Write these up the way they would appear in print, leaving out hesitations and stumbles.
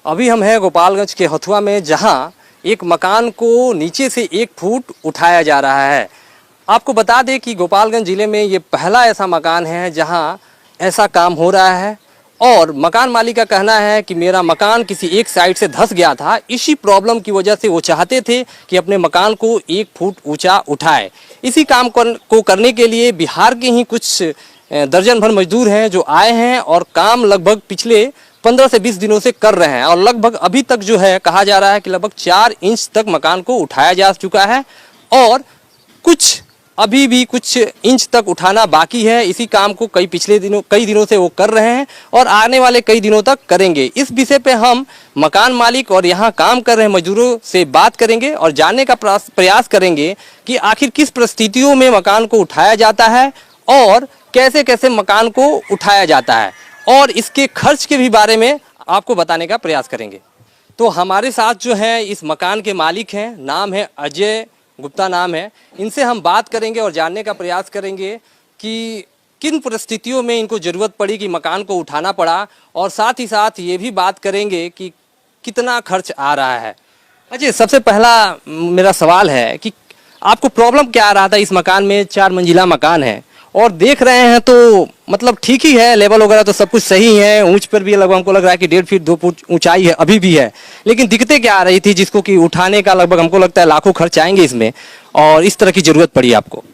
अभी हम हैं गोपालगंज के हथुआ में, जहां एक मकान को नीचे से 1 फुट उठाया जा रहा है। आपको बता दें कि गोपालगंज ज़िले में ये पहला ऐसा मकान है जहां ऐसा काम हो रहा है। और मकान मालिक का कहना है कि मेरा मकान किसी एक साइड से धंस गया था, इसी प्रॉब्लम की वजह से वो चाहते थे कि अपने मकान को 1 फुट ऊंचा उठाए। इसी काम को करने के लिए बिहार के ही कुछ दर्जन भर मजदूर हैं जो आए हैं और काम लगभग पिछले 15 से 20 दिनों से कर रहे हैं। और लगभग अभी तक जो है कहा जा रहा है कि लगभग 4 इंच तक मकान को उठाया जा चुका है और अभी भी कुछ इंच तक उठाना बाकी है। इसी काम को कई दिनों से वो कर रहे हैं और आने वाले कई दिनों तक करेंगे। इस विषय पे हम मकान मालिक और यहाँ काम कर रहे मजदूरों से बात करेंगे और जानने का प्रयास करेंगे कि आखिर किस परिस्थितियों में मकान को उठाया जाता है और कैसे कैसे मकान को उठाया जाता है, और इसके खर्च के भी बारे में आपको बताने का प्रयास करेंगे। तो हमारे साथ जो है इस मकान के मालिक हैं, नाम है अजय गुप्ता नाम है। इनसे हम बात करेंगे और जानने का प्रयास करेंगे कि किन परिस्थितियों में इनको ज़रूरत पड़ी कि मकान को उठाना पड़ा, और साथ ही साथ ये भी बात करेंगे कि कितना खर्च आ रहा है। अजय, सबसे पहला मेरा सवाल है कि आपको प्रॉब्लम क्या आ रहा था? इस मकान में 4 मंजिला मकान है और देख रहे हैं तो मतलब ठीक ही है, लेवल वगैरह तो सब कुछ सही है, ऊंच पर भी लगभग हमको लग रहा है कि 1.5 फीट 2 फुट ऊंचाई है, अभी भी है। लेकिन दिक्कतें क्या आ रही थी जिसको कि उठाने का लगभग हमको लगता है लाखों खर्च आएंगे इसमें, और इस तरह की ज़रूरत पड़ी आपको?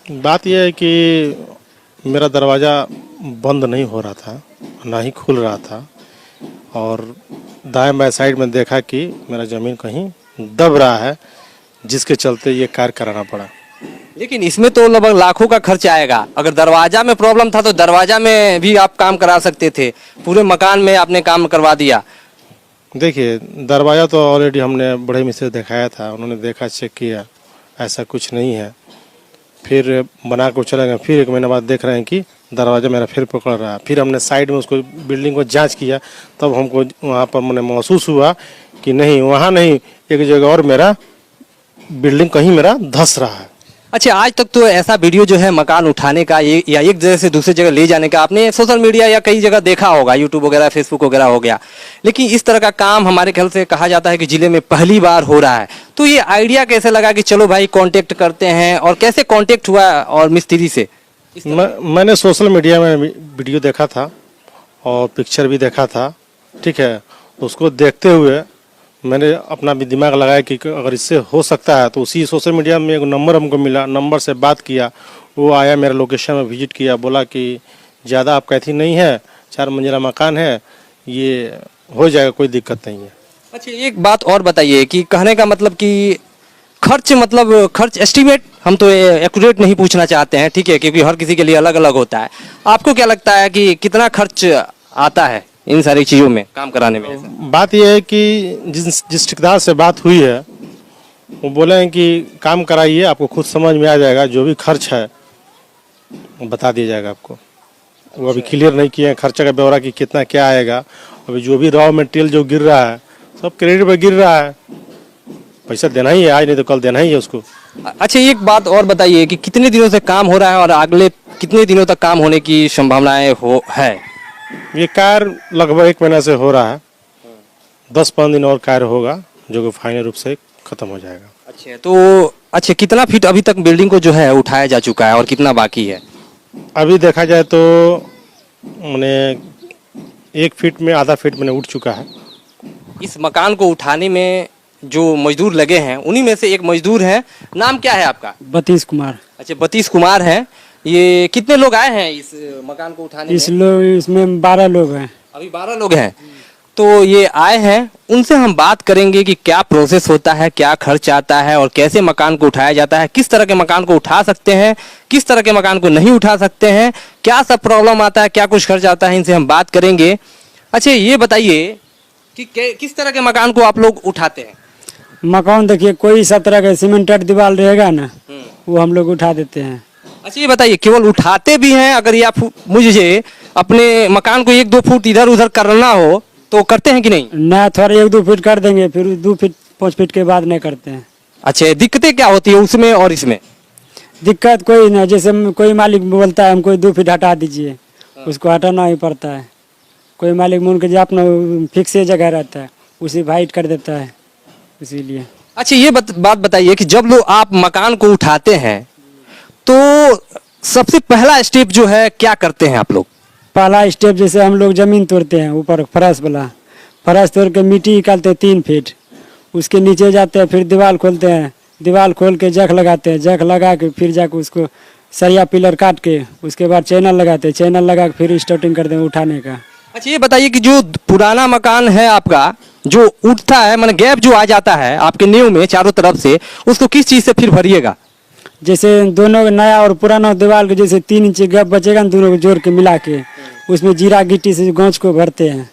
बात यह है कि मेरा दरवाज़ा बंद नहीं हो रहा था, ना ही खुल रहा था, और दाएं बाएं साइड में देखा कि मेरा ज़मीन कहीं दब रहा है, जिसके चलते ये कार्य कराना पड़ा। लेकिन इसमें तो लगभग लाखों का खर्च आएगा। अगर दरवाजा में प्रॉब्लम था तो दरवाजा में भी आप काम करा सकते थे, पूरे मकान में आपने काम करवा दिया। देखिए, दरवाज़ा तो ऑलरेडी हमने बड़े मिस्त्री दिखाया था, उन्होंने देखा, चेक किया, ऐसा कुछ नहीं है। फिर बना कर चले गए, फिर 1 महीने बाद देख रहे हैं कि दरवाज़ा मेरा फिर पकड़ रहा है। फिर हमने साइड में उसको बिल्डिंग को जांच किया, तब हमको वहाँ पर मैंने महसूस हुआ कि नहीं, वहाँ नहीं, एक जगह और मेरा बिल्डिंग कहीं मेरा धंस रहा है। अच्छा, आज तक तो ऐसा वीडियो जो है मकान उठाने का या एक जगह से दूसरी जगह ले जाने का आपने सोशल मीडिया या कई जगह देखा होगा, यूट्यूब वगैरह, फेसबुक वगैरह हो गया, लेकिन इस तरह का काम हमारे ख्याल से कहा जाता है कि ज़िले में पहली बार हो रहा है। तो ये आइडिया कैसे लगा कि चलो भाई कांटेक्ट करते हैं, और कैसे कांटेक्ट हुआ और मिस्त्री से? मैंने सोशल मीडिया में वीडियो देखा था और पिक्चर भी देखा था, ठीक है। उसको देखते हुए मैंने अपना भी दिमाग लगाया कि अगर इससे हो सकता है तो उसी सोशल मीडिया में एक नंबर हमको मिला, नंबर से बात किया, वो आया, मेरा लोकेशन में विजिट किया, बोला कि ज़्यादा आपका थी नहीं है, 4 मंजिला मकान है, ये हो जाएगा, कोई दिक्कत नहीं है। अच्छा, एक बात और बताइए कि कहने का मतलब कि खर्च एस्टिमेट हम तो एक्यूरेट नहीं पूछना चाहते हैं, ठीक है, क्योंकि हर किसी के लिए अलग अलग होता है। आपको क्या लगता है कि कितना खर्च आता है इन सारी चीज़ों में काम कराने में? बात यह है कि जिस ठेकेदार से बात हुई है वो बोले हैं कि काम कराइए, आपको खुद समझ में आ जाएगा, जो भी खर्च है बता दिया जाएगा आपको। वो अभी क्लियर नहीं किए हैं खर्चे का ब्यौरा कि कितना क्या आएगा। अभी जो भी रॉ मटेरियल जो गिर रहा है सब क्रेडिट पर गिर रहा है, पैसा देना ही है, आज नहीं तो कल देना ही है उसको। अच्छा, एक बात और बताइए कि कितने दिनों से काम हो रहा है और अगले कितने दिनों तक काम होने की संभावनाएं है? ये कार्य लगभग 1 महीना से हो रहा है, 10-15 दिन और कार्य होगा जो कि फाइनल रूप से खत्म हो जाएगा। अच्छा, तो कितना फीट अभी तक बिल्डिंग को जो है उठाया जा चुका है और कितना बाकी है? अभी देखा जाए तो मैंने 1 फीट में आधा फीट मैंने उठ चुका है। इस मकान को उठाने में जो मजदूर लगे हैं उन्हीं में से एक मजदूर है, नाम क्या है आपका? बतीश कुमार। अच्छा, बतीश कुमार है। ये कितने लोग आए हैं इस मकान को उठाने में? इसमें 12 लोग हैं। अभी 12 लोग हैं। तो ये आए हैं, उनसे हम बात करेंगे कि क्या प्रोसेस होता है, क्या खर्च आता है और कैसे मकान को उठाया जाता है, किस तरह के मकान को उठा सकते हैं, किस तरह के मकान को नहीं उठा सकते हैं, क्या सब प्रॉब्लम आता है, क्या कुछ खर्च आता है, इनसे हम बात करेंगे। अच्छा, ये बताइए कि किस तरह के मकान को आप लोग उठाते हैं? मकान देखिए, कोई 17 का सीमेंटेड दीवार रहेगा ना, वो हम लोग उठा देते हैं। अच्छा, ये बताइए केवल उठाते भी हैं? अगर या मुझे अपने मकान को 1-2 फुट इधर उधर करना हो तो करते हैं कि नहीं? ना, थोड़ा 1-2 फीट कर देंगे, फिर 2 फीट 5 फीट के बाद नहीं करते हैं। अच्छा, दिक्कतें क्या होती है उसमें और इसमें? दिक्कत कोई नहीं, जैसे कोई मालिक बोलता है हमको 2 फीट हटा दीजिए, उसको हटाना ही पड़ता है। कोई मालिक मान के अपना फिक्स जगह रहता है, उसी वाइट कर देता है, इसीलिए। अच्छा ये बात बताइए कि जब लोग आप मकान को उठाते हैं तो सबसे पहला स्टेप जो है क्या करते हैं आप लोग? पहला स्टेप जैसे हम लोग जमीन तोड़ते हैं, ऊपर फर्श वाला फर्श तोड़ के मिट्टी निकालते हैं 3 फीट, उसके नीचे जाते हैं, फिर दीवार खोलते हैं, दीवार खोल के जख लगाते हैं, जख लगा के फिर जाके उसको सरिया पिलर काट के उसके बाद चैनल लगाते हैं, चैनल लगा के फिर स्टार्टिंग करते हैं उठाने का। अच्छा ये बताइए कि जो पुराना मकान है आपका जो उठता है माने गैप जो आ जाता है आपके नींव में चारों तरफ से, उसको किस चीज से फिर भरिएगा? जैसे दोनों नया और पुराना दीवार के जैसे 3 इंच गैप बचेगा ना, दोनों को जोड़ के मिला के उसमें जीरा गिट्टी से गांच को भरते हैं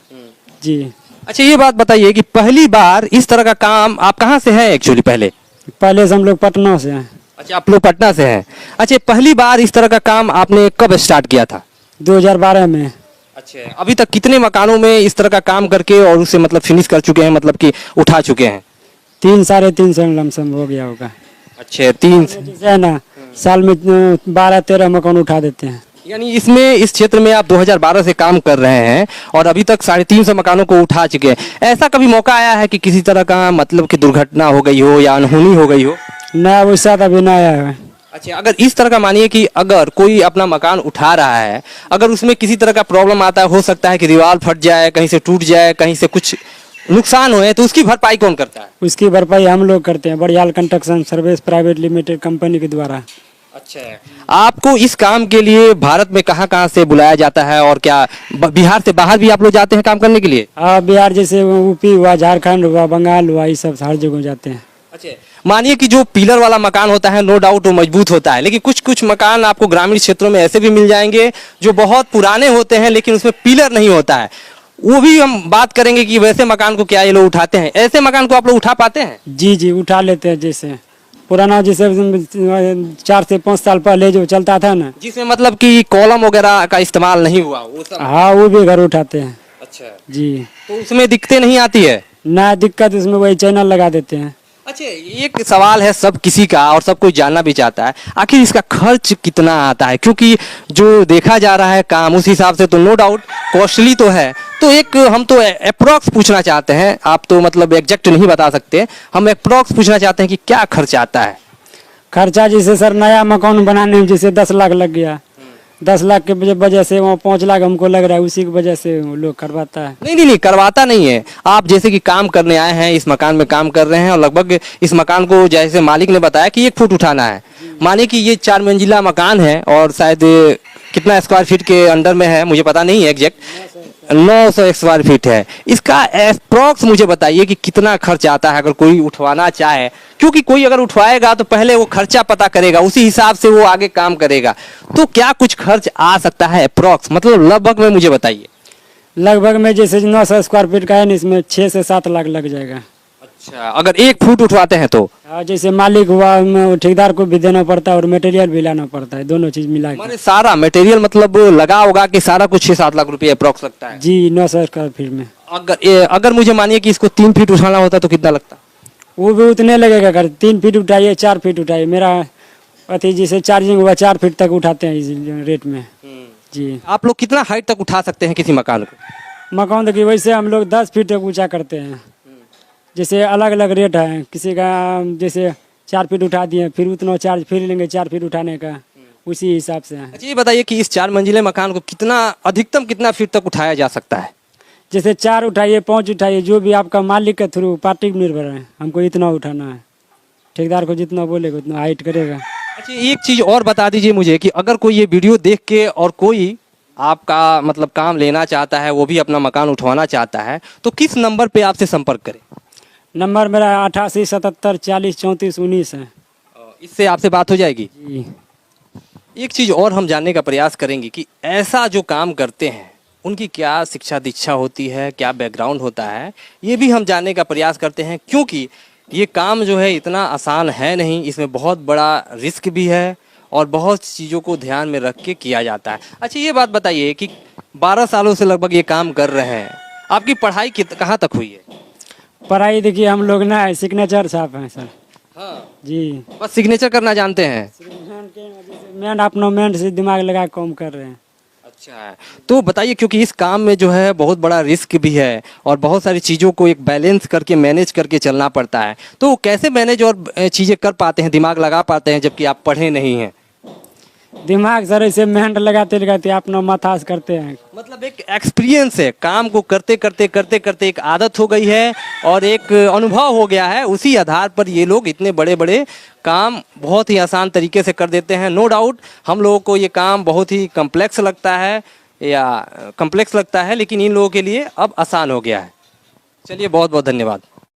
जी। अच्छा ये बात बताइए कि पहली बार इस तरह का काम आप कहाँ से हैं एक्चुअली? पहले से हम लोग पटना से हैं। अच्छा आप लोग पटना से हैं। अच्छा पहली बार इस तरह का काम आपने कब स्टार्ट किया था? 2012 में। अच्छा अभी तक कितने मकानों में इस तरह का काम करके और उसे मतलब फिनिश कर चुके हैं, मतलब कि उठा चुके हैं? 3 साढ़े 3 सौ लमसम हो गया होगा। अच्छा 3 जैसे है ना, साल में 12-13 मकान उठा देते हैं। यानी इसमें इस क्षेत्र में आप 2012 से काम कर रहे हैं और अभी तक 350 मकानों को उठा चुके हैं। ऐसा कभी मौका आया है कि किसी तरह का मतलब कि दुर्घटना हो गई हो या अनहोनी हो गई हो? ना वैसा अभी ना आया है। अच्छा अगर इस तरह का मानिए कि अगर कोई अपना मकान उठा रहा है, अगर उसमें किसी तरह का प्रॉब्लम आता है, हो सकता है कि दीवार फट जाए, कहीं से टूट जाए, कहीं से कुछ नुकसान हो, तो उसकी भरपाई कौन करता है? उसकी भरपाई हम लोग करते हैं, Badiyal construction service private limited company के द्वारा। अच्छा आपको इस काम के लिए भारत में कहाँ कहाँ से बुलाया जाता है और क्या बिहार से बाहर भी आप लोग जाते हैं काम करने के लिए? हाँ, बिहार जैसे यूपी हुआ, झारखंड हुआ, बंगाल हुआ, ये सब हर जगह जाते हैं। अच्छा मानिए कि जो पिलर वाला मकान होता है नो डाउट वो मजबूत होता है, लेकिन कुछ कुछ मकान आपको ग्रामीण क्षेत्रों में ऐसे भी मिल जाएंगे जो बहुत पुराने होते हैं लेकिन उसमें पिलर नहीं होता है। वो भी हम बात करेंगे कि वैसे मकान को क्या ये लोग उठाते हैं। ऐसे मकान को आप लोग उठा पाते हैं? जी जी उठा लेते हैं। जैसे पुराना जैसे 4 से 5 साल पहले जो चलता था ना, जिसमें मतलब कि कॉलम वगैरह का इस्तेमाल नहीं हुआ वो सब? हाँ वो भी घर उठाते हैं। अच्छा जी। तो उसमें दिक्कतें नहीं आती है? ना दिक्कत, उसमें वही चैनल लगा देते हैं। अच्छा एक सवाल है सब किसी का और सब कोई जानना भी चाहता है, आखिर इसका खर्च कितना आता है? क्योंकि जो देखा जा रहा है काम उस हिसाब से तो नो डाउट कॉस्टली तो है, तो एक हम तो अप्रोक्स पूछना चाहते हैं, आप तो मतलब एग्जैक्ट नहीं बता सकते, हम अप्रोक्स पूछना चाहते हैं कि क्या खर्च आता है? खर्चा जैसे सर नया मकान बनाने में जैसे 10 लाख लग गया, 10 लाख के वजह से वहाँ 5 लाख हमको लग रहा है, उसी की वजह से वो लोग करवाता है। नहीं करवाता नहीं है। आप जैसे कि काम करने आए हैं, इस मकान में काम कर रहे हैं और लगभग इस मकान को जैसे मालिक ने बताया कि 1 फुट उठाना है, माने कि ये 4 मंजिला मकान है और शायद कितना स्क्वायर फीट के अंडर में है मुझे पता नहीं है एग्जैक्ट, 900 स्क्वायर फीट है। इसका अप्रोक्स मुझे बताइए कि कितना खर्च आता है अगर कोई उठवाना चाहे, क्योंकि कोई अगर उठवाएगा तो पहले वो खर्चा पता करेगा, उसी हिसाब से वो आगे काम करेगा। तो क्या कुछ खर्च आ सकता है अप्रोक्स, मतलब लगभग में मुझे बताइए? लगभग में जैसे 900 स्क्वायर फीट का है ना, इसमें 6 से 7 लाख लग जाएगा। अच्छा अगर 1 फुट उठवाते हैं तो? जैसे मालिक हुआ, ठेकेदार को भी देना पड़ता है और मटेरियल भी लाना पड़ता है, दोनों चीज मिला के। माने सारा मटेरियल मतलब लगा होगा कि सारा कुछ 6-7 लाख रुपए अप्रोक्स लगता है? जी 900 स्क्वायर फीट में। अगर मुझे मानिए कि इसको 3 फीट उठाना होता तो कितना लगता? वो भी उतने लगेगा। अगर 3 फीट उठाइए, 4 फीट उठाइए, मेरा अति जैसे चार्जिंग हुआ 4 फीट तक उठाते हैं इस रेट में। जी। आप लोग कितना हाइट तक उठा सकते हैं किसी मकान को? मकान देखिए वैसे हम लोग 10 फीट तक ऊंचा करते हैं, जैसे अलग अलग रेट है। किसी का जैसे 4 फीट उठा दिए, फिर उतना चार्ज फिर लेंगे 4 फीट उठाने का, उसी हिसाब से है। अच्छा ये बताइए कि इस 4 मंजिले मकान को कितना अधिकतम कितना फीट तक उठाया जा सकता है? जैसे 4 उठाइए, 5 उठाइए, जो भी आपका मालिक के थ्रू पार्टी पर निर्भर है, हमको इतना उठाना है। ठेकेदार को जितना बोलेगा उतना हाइट करेगा। अच्छा एक चीज और बता दीजिए मुझे कि अगर कोई ये वीडियो देख के और कोई आपका मतलब काम लेना चाहता है, वो भी अपना मकान उठवाना चाहता है, तो किस नंबर पे आपसे संपर्क करे? नंबर मेरा 88 77 40 34 19 है। इससे आपसे बात हो जाएगी? जी। एक चीज और हम जानने का प्रयास करेंगे कि ऐसा जो काम करते हैं उनकी क्या शिक्षा दीक्षा होती है, क्या बैकग्राउंड होता है, ये भी हम जानने का प्रयास करते हैं, क्योंकि ये काम जो है इतना आसान है नहीं, इसमें बहुत बड़ा रिस्क भी है और बहुत चीज़ों को ध्यान में रख के किया जाता है। अच्छा ये बात बताइए कि 12 सालों से लगभग ये काम कर रहे हैं, आपकी पढ़ाई कहाँ तक हुई है? पढ़ाई देखिए हम लोग ना सिग्नेचर छाप हैं सर। हाँ जी। बस सिग्नेचर करना जानते हैं? मेन अपना मेन से दिमाग लगा काम कर रहे हैं। अच्छा है। तो बताइए, क्योंकि इस काम में जो है बहुत बड़ा रिस्क भी है और बहुत सारी चीज़ों को एक बैलेंस करके मैनेज करके चलना पड़ता है, तो कैसे मैनेज और चीज़ें कर पाते हैं, दिमाग लगा पाते हैं जबकि आप पढ़े नहीं हैं? दिमाग सर ऐसे मेहनत लगाते लगाते अपना मथास करते हैं। मतलब एक एक्सपीरियंस है, काम को करते करते करते करते एक आदत हो गई है और एक अनुभव हो गया है, उसी आधार पर ये लोग इतने बड़े बड़े काम बहुत ही आसान तरीके से कर देते हैं। नो डाउट हम लोगों को ये काम बहुत ही कम्प्लेक्स लगता है, लेकिन इन लोगों के लिए अब आसान हो गया है। चलिए, बहुत बहुत धन्यवाद।